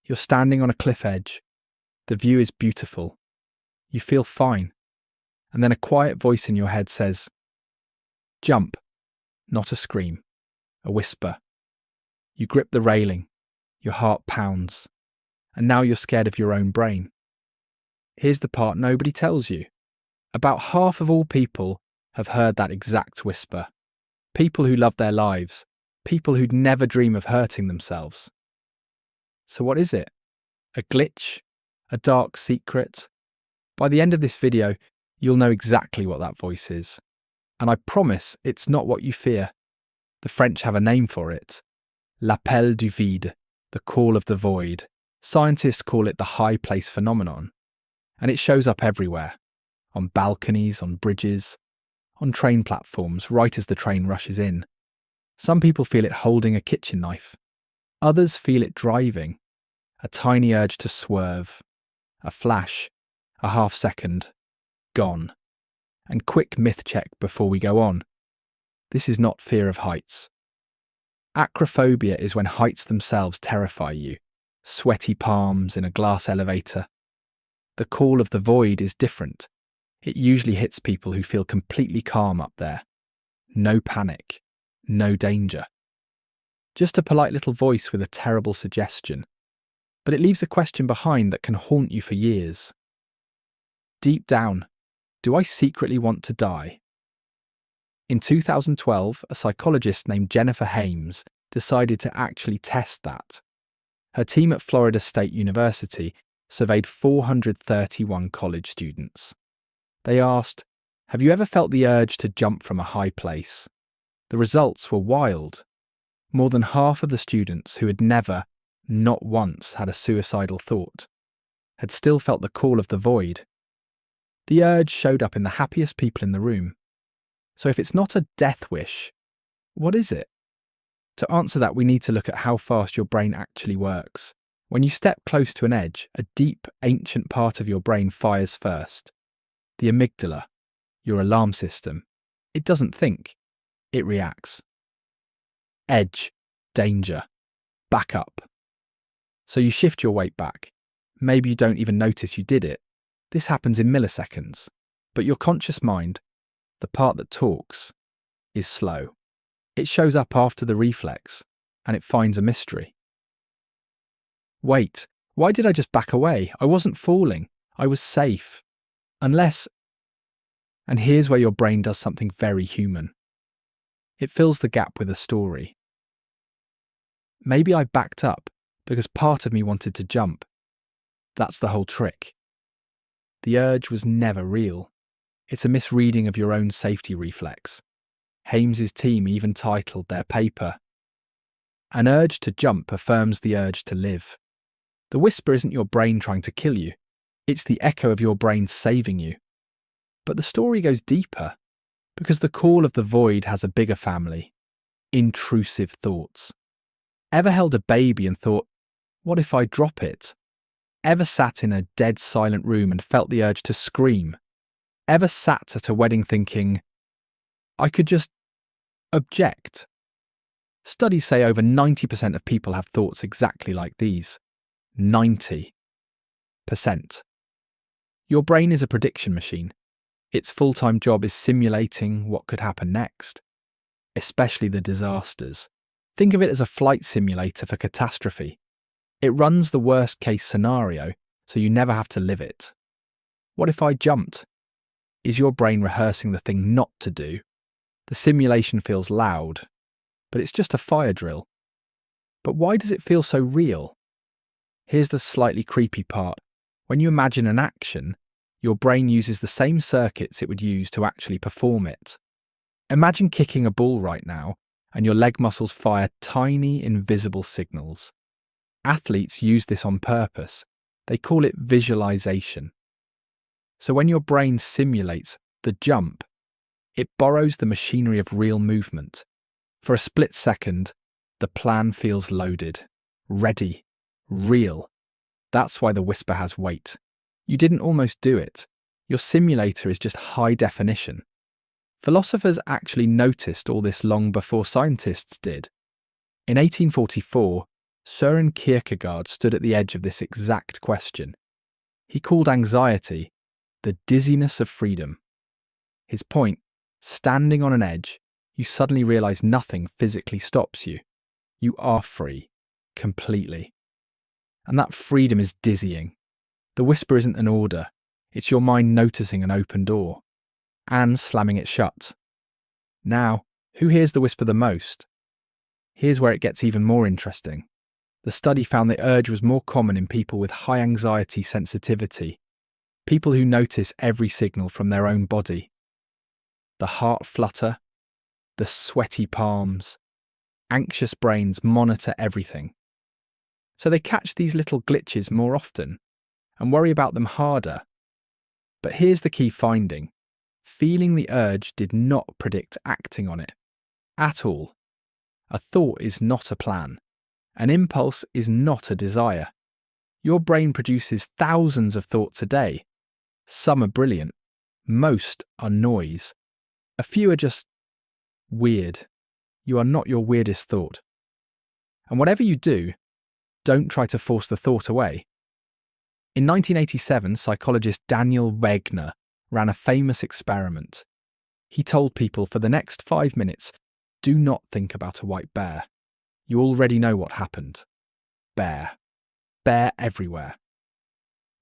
You're standing on a cliff edge. The view is beautiful. You feel fine. And then a quiet voice in your head says, "Jump." Not a scream, a whisper. You grip the railing. Your heart pounds. And now you're scared of your own brain. Here's the part nobody tells you. About half of all people have heard that exact whisper. People who love their lives. People who'd never dream of hurting themselves. So what is it? A glitch? A dark secret? By the end of this video, you'll know exactly what that voice is. And I promise it's not what you fear. The French have a name for it. L'appel du vide, the call of the void. Scientists call it the high place phenomenon. And it shows up everywhere. On balconies, on bridges, on train platforms, right as the train rushes in. Some people feel it holding a kitchen knife. Others feel it driving. A tiny urge to swerve. A flash. A half second. Gone. And quick myth check before we go on. This is not fear of heights. Acrophobia is when heights themselves terrify you. Sweaty palms in a glass elevator. The call of the void is different. It usually hits people who feel completely calm up there. No panic. No danger. Just a polite little voice with a terrible suggestion. But it leaves a question behind that can haunt you for years. Deep down, do I secretly want to die? In 2012, a psychologist named Jennifer Hames decided to actually test that. Her team at Florida State University surveyed 431 college students. They asked, "Have you ever felt the urge to jump from a high place?" The results were wild. More than half of the students who had never, not once, had a suicidal thought, had still felt the call of the void. The urge showed up in the happiest people in the room. So if it's not a death wish, what is it? To answer that, we need to look at how fast your brain actually works. When you step close to an edge, a deep, ancient part of your brain fires first. The amygdala, your alarm system. It doesn't think. It reacts. Edge, danger, back up. So you shift your weight back. Maybe you don't even notice you did it. This happens in milliseconds. But your conscious mind, the part that talks, is slow. It shows up after the reflex, and it finds a mystery. Wait, why did I just back away? I wasn't falling. I was safe. Unless... And here's where your brain does something very human. It fills the gap with a story. Maybe I backed up because part of me wanted to jump. That's the whole trick. The urge was never real. It's a misreading of your own safety reflex. Hames's team even titled their paper, "An urge to jump affirms the urge to live." The whisper isn't your brain trying to kill you. It's the echo of your brain saving you. But the story goes deeper, because the call of the void has a bigger family. Intrusive thoughts. Ever held a baby and thought, what if I drop it? Ever sat in a dead silent room and felt the urge to scream? Ever sat at a wedding thinking, I could just object? Studies say over 90% of people have thoughts exactly like these. 90%. Your brain is a prediction machine. Its full-time job is simulating what could happen next, especially the disasters. Think of it as a flight simulator for catastrophe. It runs the worst-case scenario, so you never have to live it. What if I jumped? Is your brain rehearsing the thing not to do? The simulation feels loud, but it's just a fire drill. But why does it feel so real? Here's the slightly creepy part. When you imagine an action, your brain uses the same circuits it would use to actually perform it. Imagine kicking a ball right now, and your leg muscles fire tiny, invisible signals. Athletes use this on purpose. They call it visualization. So when your brain simulates the jump, it borrows the machinery of real movement. For a split second, the plan feels loaded, ready, real. That's why the whisper has weight. You didn't almost do it. Your simulator is just high definition. Philosophers actually noticed all this long before scientists did. In 1844, Søren Kierkegaard stood at the edge of this exact question. He called anxiety the dizziness of freedom. His point, standing on an edge, you suddenly realize nothing physically stops you. You are free, completely. And that freedom is dizzying. The whisper isn't an order, it's your mind noticing an open door and slamming it shut. Now, who hears the whisper the most? Here's where it gets even more interesting. The study found the urge was more common in people with high anxiety sensitivity, people who notice every signal from their own body. The heart flutter, the sweaty palms, anxious brains monitor everything. So they catch these little glitches more often and worry about them harder. But here's the key finding. Feeling the urge did not predict acting on it. At all. A thought is not a plan. An impulse is not a desire. Your brain produces thousands of thoughts a day. Some are brilliant. Most are noise. A few are just weird. You are not your weirdest thought. And whatever you do, don't try to force the thought away. In 1987, psychologist Daniel Wegner ran a famous experiment. He told people for the next 5 minutes, do not think about a white bear. You already know what happened. Bear. Bear everywhere.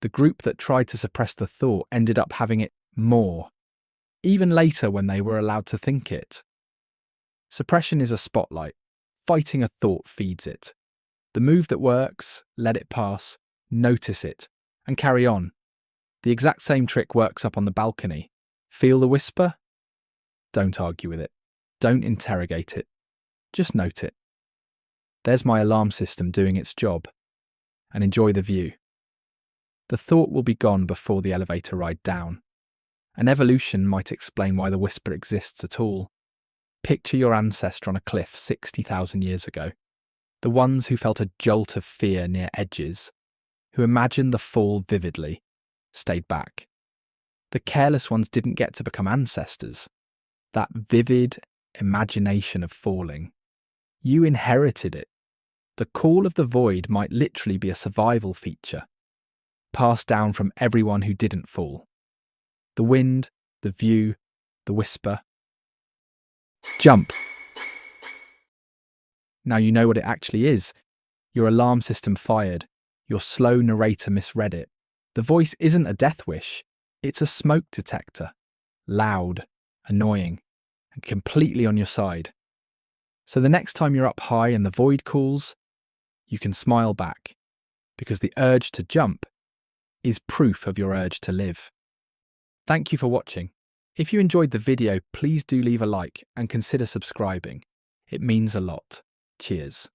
The group that tried to suppress the thought ended up having it more, even later when they were allowed to think it. Suppression is a spotlight. Fighting a thought feeds it. The move that works, let it pass, notice it, and carry on. The exact same trick works up on the balcony. Feel the whisper? Don't argue with it. Don't interrogate it. Just note it. There's my alarm system doing its job. And enjoy the view. The thought will be gone before the elevator ride down. An evolution might explain why the whisper exists at all. Picture your ancestor on a cliff 60,000 years ago. The ones who felt a jolt of fear near edges, who imagined the fall vividly, stayed back. The careless ones didn't get to become ancestors. That vivid imagination of falling. You inherited it. The call of the void might literally be a survival feature, passed down from everyone who didn't fall. The wind, the view, the whisper. Jump. Now you know what it actually is. Your alarm system fired. Your slow narrator misread it. The voice isn't a death wish. It's a smoke detector. Loud, annoying, and completely on your side. So the next time you're up high and the void calls, you can smile back, because the urge to jump is proof of your urge to live. Thank you for watching. If you enjoyed the video, please do leave a like and consider subscribing. It means a lot. Cheers.